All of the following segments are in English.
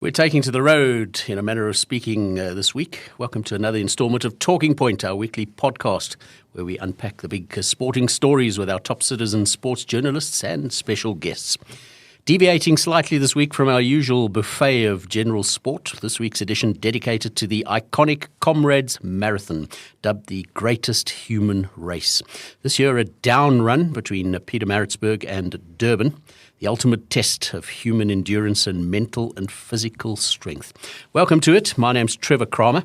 We're taking to the road, in a manner of speaking, this week. Welcome to another instalment of Talking Point, our weekly podcast, where we unpack the big sporting stories with our top citizen sports journalists and special guests. Deviating slightly this week from our usual buffet of general sport, this week's edition dedicated to the iconic Comrades Marathon, dubbed the greatest human race. This year, a down run between Pietermaritzburg and Durban, the ultimate test of human endurance and mental and physical strength. Welcome to it. My name's Trevor Cramer.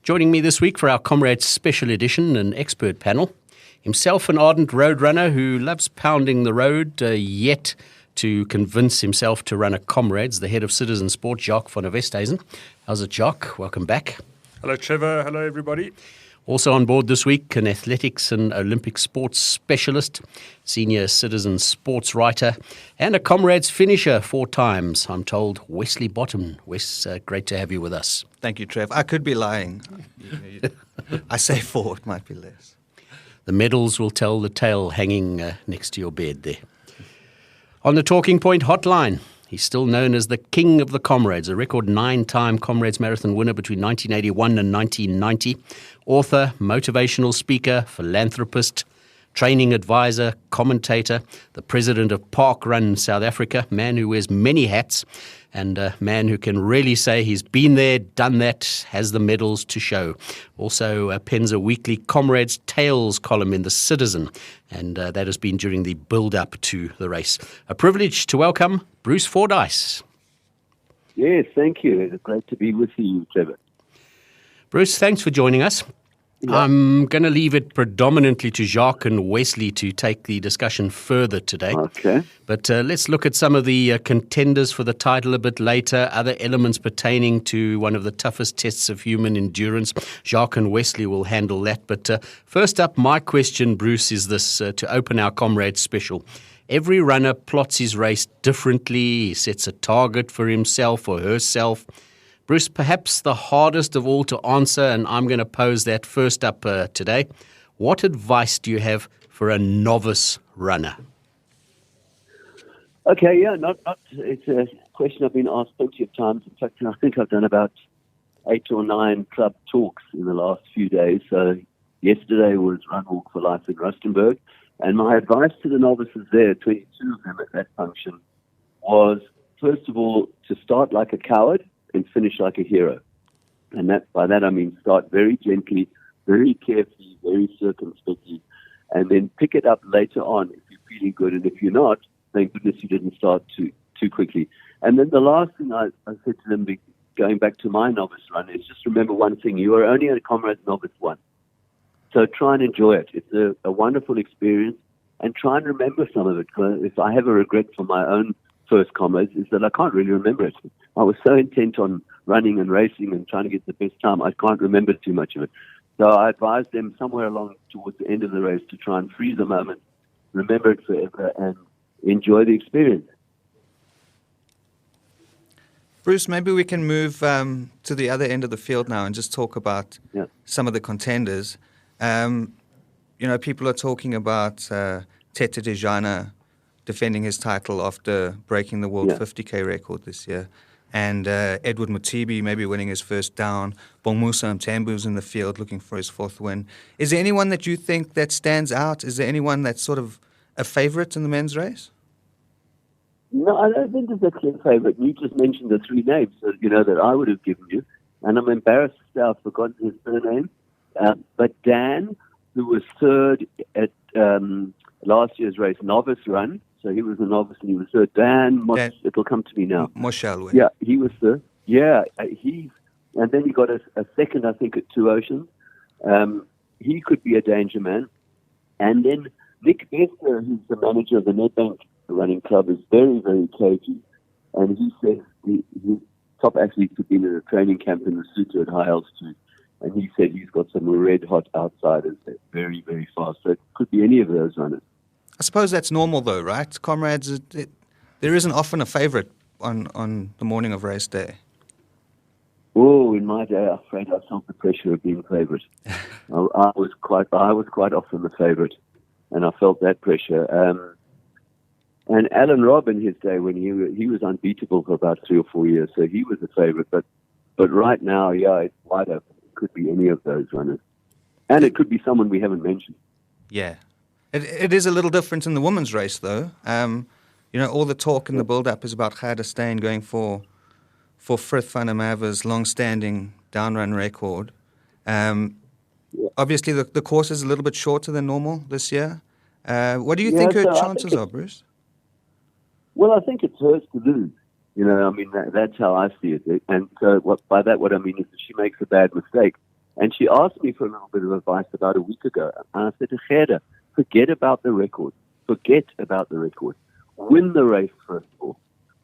Joining me this week for our Comrades special edition, an expert panel. Himself an ardent road runner who loves pounding the road, yet to convince himself to run a Comrades, the head of citizen sport, Jacques von Westhuizen. How's it, Jacques? Welcome back. Hello, Trevor. Hello, everybody. Also on board this week, an athletics and Olympic sports specialist, senior citizen sports writer, and a Comrades finisher 4 times, I'm told, Wesley Botton. Wes, great to have you with us. Thank you, Trev. I could be lying. I say 4, it might be less. The medals will tell the tale hanging next to your bed there. On the Talking Point hotline, he's still known as the King of the Comrades, a record 9-time Comrades Marathon winner between 1981 and 1990. Author, motivational speaker, philanthropist, training advisor, commentator, the president of Park Run South Africa, man who wears many hats, and a man who can really say he's been there, done that, has the medals to show. Also pens a weekly Comrades Tales column in The Citizen, and that has been during the build-up to the race. A privilege to welcome Bruce Fordyce. Yes, thank you. It's great to be with you, Trevor. Bruce, thanks for joining us. Yeah. I'm going to leave it predominantly to Jacques and Wesley to take the discussion further today. Okay. But let's look at some of the contenders for the title a bit later, other elements pertaining to one of the toughest tests of human endurance. Jacques and Wesley will handle that. But first up, my question, Bruce, is this to open our Comrades special. Every runner plots his race differently. He sets a target for himself or herself. Bruce, perhaps the hardest of all to answer, and I'm going to pose that first up today. What advice do you have for a novice runner? Okay, yeah, it's a question I've been asked plenty of times. In fact, I think I've done about 8 or 9 club talks in the last few days. So yesterday was Run Walk for Life in Rustenburg, and my advice to the novices there, 22 of them at that function, was first of all to start like a coward and finish like a hero. And by that I mean start very gently, very carefully, very circumspectly, and then pick it up later on if you're feeling good. And if you're not, thank goodness you didn't start too quickly. And then the last thing I said to them, going back to my novice run, is just remember one thing. You are only a Comrades novice once. So try and enjoy it. It's a wonderful experience, and try and remember some of it. If I have a regret for my own first Comrades, is that I can't really remember it. I was so intent on running and racing and trying to get the best time, I can't remember too much of it. So I advised them somewhere along towards the end of the race to try and freeze the moment, remember it forever, and enjoy the experience. Bruce, maybe we can move to the other end of the field now and just talk about some of the contenders. People are talking about Tete Dejana defending his title after breaking the world 50K record this year. And Edward Mutibi maybe winning his first down. Bonmusa Mtembu's in the field looking for his 4th win. Is there anyone that you think that stands out? Is there anyone that's sort of a favorite in the men's race? No, I don't think there's a clear favorite. You just mentioned the 3 names that I would have given you. And I'm embarrassed to say I've forgotten his surname. But Dan, who was 3rd at last year's race, novice run, so he was a novice and he was third. It'll come to me now. Moshalwe. Yeah, he was third. Yeah, and then he got a second, I think, at 2 Oceans. He could be a danger man. And then Nick Bester, who's the manager of the Nedbank running club, is very, very cagey. And he says his top athletes have been in a training camp in Lesotho at high altitude. And he said he's got some red-hot outsiders that are very, very fast. So it could be any of those runners. I suppose that's normal, though, right? Comrades, there isn't often a favorite on the morning of race day. Oh, in my day, I'm afraid I felt the pressure of being favorite. I was quite often the favorite, and I felt that pressure. And Alan Robb in his day, when he was unbeatable for about 3 or 4 years, so he was a favorite. But right now, it's wide open. It could be any of those runners. And it could be someone we haven't mentioned. Yeah. It is a little different in the women's race, though. All the talk in the build-up is about Gerda Steyn going for Frith van der Merwe's long-standing down-run record. Obviously, the course is a little bit shorter than normal this year. What do you think her chances are, Bruce? Well, I think it's hers to lose. That's how I see it. And so by that, what I mean is that she makes a bad mistake. And she asked me for a little bit of advice about a week ago. And I said to Gerda, forget about the record. Forget about the record. Win the race, first of all.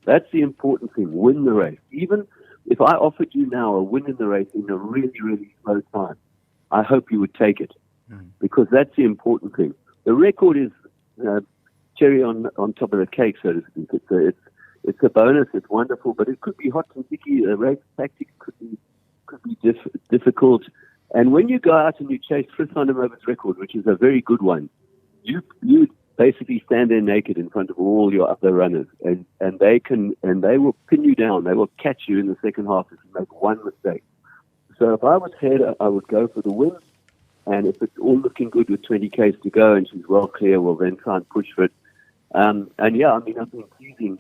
That's the important thing. Win the race. Even if I offered you now a win in the race in a really, really slow time, I hope you would take it. Because that's the important thing. The record is cherry on top of the cake, so to speak. It's a bonus. It's wonderful, but it could be hot and sticky. The race tactics could be difficult. And when you go out and you chase Frith van der Merwe's record, which is a very good one, you basically stand there naked in front of all your other runners, and they will pin you down. They will catch you in the second half if you make one mistake. So if I was Gerda, I would go for the win. And if it's all looking good with 20 Ks to go and she's well clear, we'll then try and push for it. I've been teasing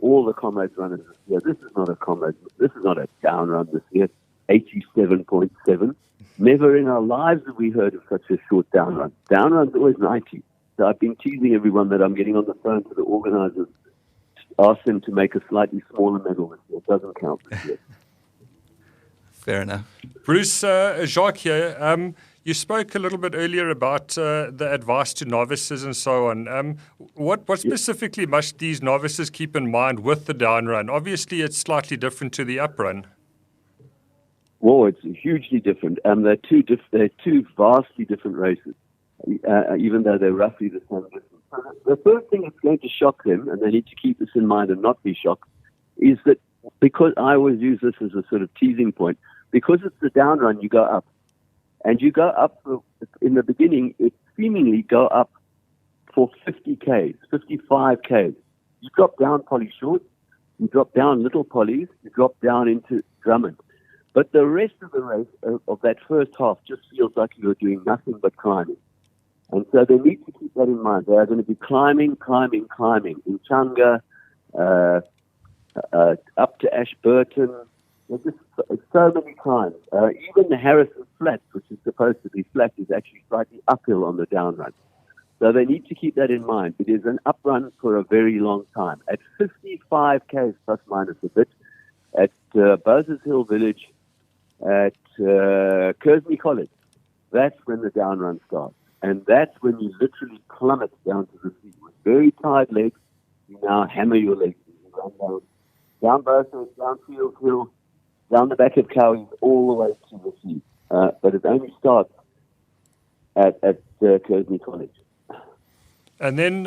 all the Comrades runners this year. This is not a Comrades. This is not a down run this year. 87.7. Never in our lives have we heard of such a short down run. Down run's always 90. So I've been teasing everyone that I'm getting on the phone to the organisers to ask them to make a slightly smaller medal this year. It doesn't count this year. Fair enough. Bruce, Jacques here. You spoke a little bit earlier about the advice to novices and so on. What specifically must these novices keep in mind with the down run? Obviously, it's slightly different to the up run. Well, it's hugely different. They're two vastly different races, even though they're roughly the same distance. The first thing that's going to shock them, and they need to keep this in mind and not be shocked, is that because I always use this as a sort of teasing point, because it's the down run, you go up. And you go up, in the beginning, it seemingly go up for 50 Ks, 55 Ks. You drop down Polly Short, you drop down Little Polly's, you drop down into Drummond. But the rest of the race, of that first half, just feels like you're doing nothing but climbing. And so they need to keep that in mind. They are going to be climbing. In Changa, up to Ashburton. There's just so many climbs. Even the Harrison Flats, which is supposed to be flat, is actually slightly uphill on the down run. So they need to keep that in mind. It is an up run for a very long time. At 55 Ks plus minus a bit, at Bozers Hill Village, at Kersney College, that's when the down run starts. And that's when you literally plummet down to the sea. With very tired legs, you now hammer your legs. You run down Bozers, down Field Hill, down the back of Cowies, all the way to the sea. But it only starts at Kersney College. And then,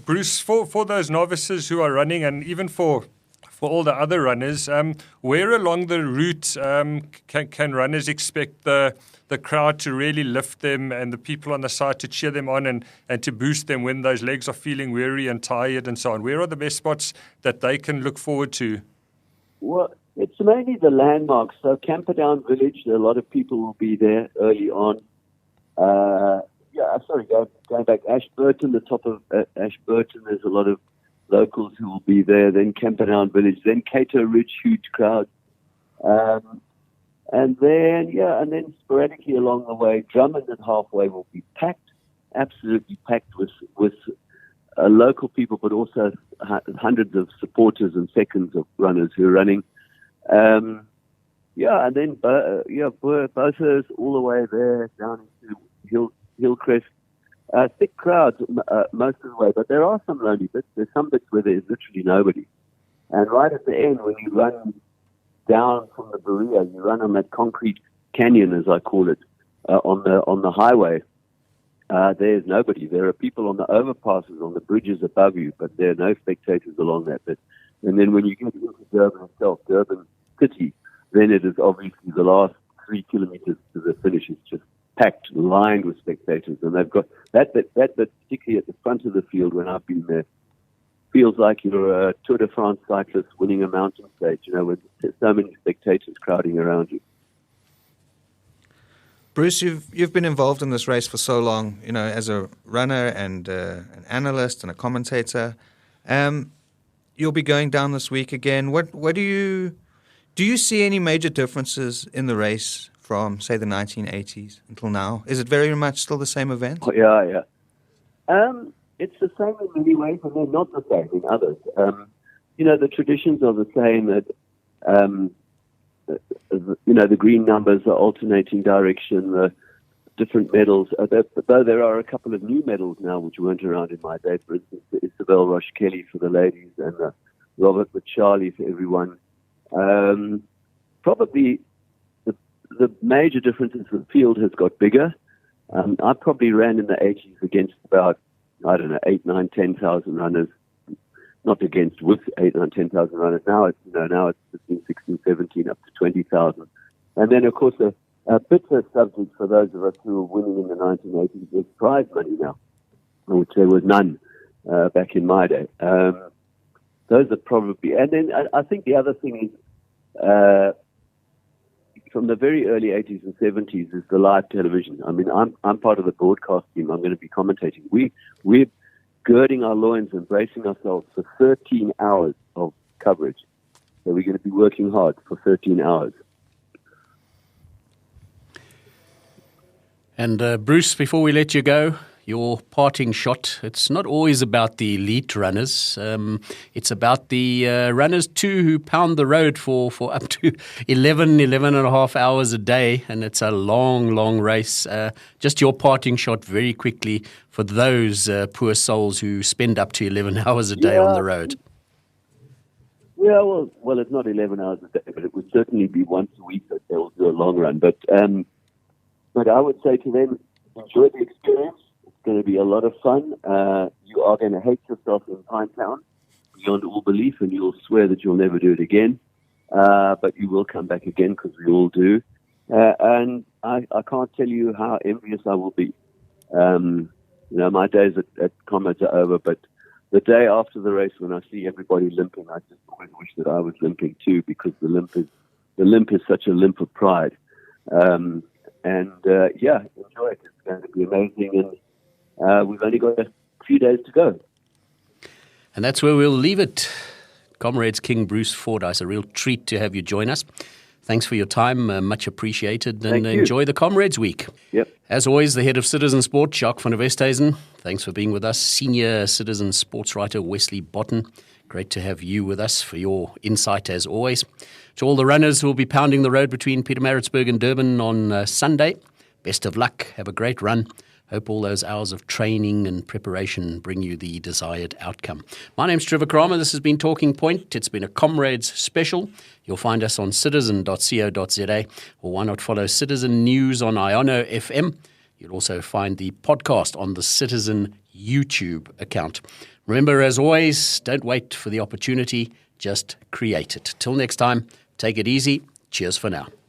Bruce, for those novices who are running, and even for all the other runners, where along the route can runners expect the crowd to really lift them and the people on the side to cheer them on and to boost them when those legs are feeling weary and tired and so on? Where are the best spots that they can look forward to? Well, it's mainly the landmarks. So Camperdown Village, a lot of people will be there early on. Going back, Ashburton, the top of Ashburton, there's a lot of locals who will be there. Then Camperdown Village, then Cato Ridge, huge crowd. And then sporadically along the way, Drummond and halfway will be packed, absolutely packed with local people, but also hundreds of supporters and seconds of runners who are running. And then Bozers all the way there down into Hillcrest. Thick crowds most of the way, but there are some lonely bits. There's some bits where there's literally nobody. And right at the end, when you run down from the Berea, you run on that concrete canyon, as I call it, on the highway. There's nobody. There are people on the overpasses, on the bridges above you, but there are no spectators along that bit. And then when you get into Durban itself, Durban city, then it is obviously the last 3 kilometers to the finish is just packed, lined with spectators. And they've got that bit particularly at the front of the field when I've been there. feels like you're a Tour de France cyclist winning a mountain stage, with so many spectators crowding around you. Bruce, you've been involved in this race for so long, as a runner and an analyst and a commentator. You'll be going down this week again. What do you see any major differences in the race from, say, the 1980s until now? Is it very much still the same event? Oh, yeah. It's the same in many ways, and they're not the same in others. The traditions are the same. That the green numbers are alternating direction. The different medals, though there are a couple of new medals now which weren't around in my day. For instance, the Isabel Roche Kelly for the ladies and the Robert Charlie for everyone. Probably the major difference is the field has got bigger. I probably ran in the 80s against about, 8, 9, 10,000 runners. Not against, with 8, 9, 10,000 runners. Now it's 15, 16, 17, up to 20,000. And then, of course, a bitter subject for those of us who were winning in the 1980s is prize money now, which there was none back in my day. Those are probably, and then I think the other thing is, from the very early 80s and 70s is the live television. I mean, I'm part of the broadcast team. I'm going to be commentating. We're girding our loins and bracing ourselves for 13 hours of coverage. So we're going to be working hard for 13 hours. And Bruce, before we let you go, your parting shot, it's not always about the elite runners. It's about the runners too who pound the road for up to 11 and a half hours a day. And it's a long, long race. Just your parting shot very quickly for those poor souls who spend up to 11 hours a day on the road. Yeah, well, it's not 11 hours a day, but it would certainly be once a week that they will do a long run. But I would say to them, enjoy the experience. It's going to be a lot of fun. You are going to hate yourself in Pinetown beyond all belief, and you'll swear that you'll never do it again. But you will come back again, because we all do. And I can't tell you how envious I will be. My days at Comrades are over, but the day after the race, when I see everybody limping, I just always wish that I was limping too, because the limp is such a limp of pride. Enjoy it. It's going to be amazing, and we've only got a few days to go. And that's where we'll leave it. Comrades King Bruce Fordyce, a real treat to have you join us. Thanks for your time, much appreciated, and enjoy the Comrades Week. Yep. As always, the head of Citizen Sport, Jacques van der Westhuizen. Thanks for being with us. Senior Citizen sports writer Wesley Botton. Great to have you with us for your insight as always. To all the runners who will be pounding the road between Pietermaritzburg and Durban on Sunday, best of luck. Have a great run. Hope all those hours of training and preparation bring you the desired outcome. My name's Trevor Cramer. This has been Talking Point. It's been a Comrades special. You'll find us on citizen.co.za, or why not follow Citizen News on Iono FM. You'll also find the podcast on the Citizen YouTube account. Remember, as always, don't wait for the opportunity, just create it. Till next time, take it easy. Cheers for now.